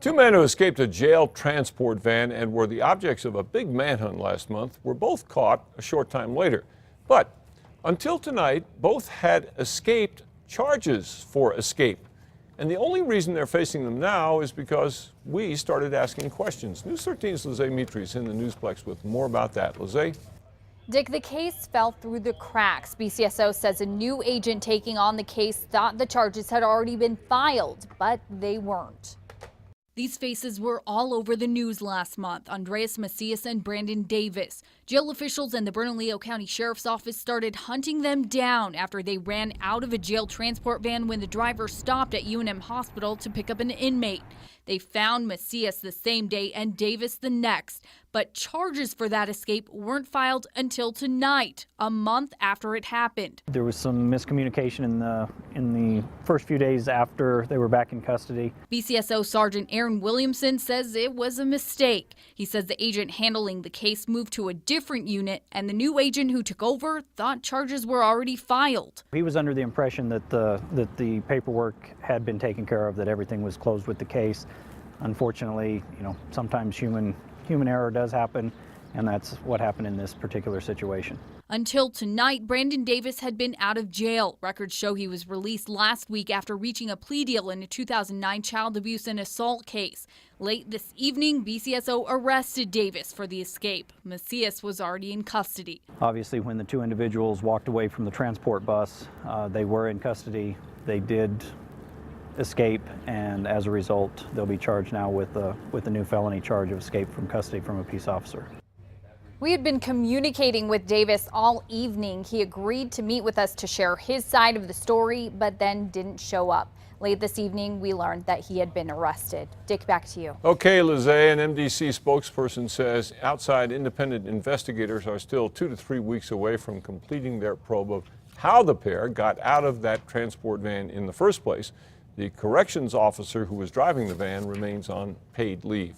Two men who escaped a jail transport van and were the objects of a big manhunt last month were both caught a short time later. But until tonight, both had escaped charges for escape. And the only reason they're facing them now is because we started asking questions. News 13's Lizzie Mitri is in the Newsplex with more about that. Lizzie? Dick, the case fell through the cracks. BCSO says a new agent taking on the case thought the charges had already been filed, but they weren't. These faces were all over the news last month. Andreas Macias and Brandon Davis. Jail officials and the Bernalillo County Sheriff's Office started hunting them down after they ran out of a jail transport van when the driver stopped at UNM Hospital to pick up an inmate. They found Macias the same day and Davis the next, but charges for that escape weren't filed until tonight, a month after it happened. There was some miscommunication in the first few days after they were back in custody. BCSO Sergeant Aaron Williamson says it was a mistake. He says the agent handling the case moved to a different unit, and the new agent who took over thought charges were already filed. He was under the impression that the paperwork had been taken care of, that everything was closed with the case. Unfortunately, sometimes human error does happen, and that's what happened in this particular situation. Until tonight, Brandon Davis had been out of jail. Records show he was released last week after reaching a plea deal in a 2009 child abuse and assault case. Late this evening, BCSO arrested Davis for the escape. Macias was already in custody. Obviously, when the two individuals walked away from the transport bus, they were in custody. They did escape, and as a result, they'll be charged now with a new felony charge of escape from custody from a peace officer. We had been communicating with Davis all evening. He agreed to meet with us to share his side of the story, but then didn't show up. Late this evening, we learned that he had been arrested. Dick, back to you. Okay, Lizzie, an MDC spokesperson says outside independent investigators are still 2 to 3 weeks away from completing their probe of how the pair got out of that transport van in the first place. The corrections officer who was driving the van remains on paid leave.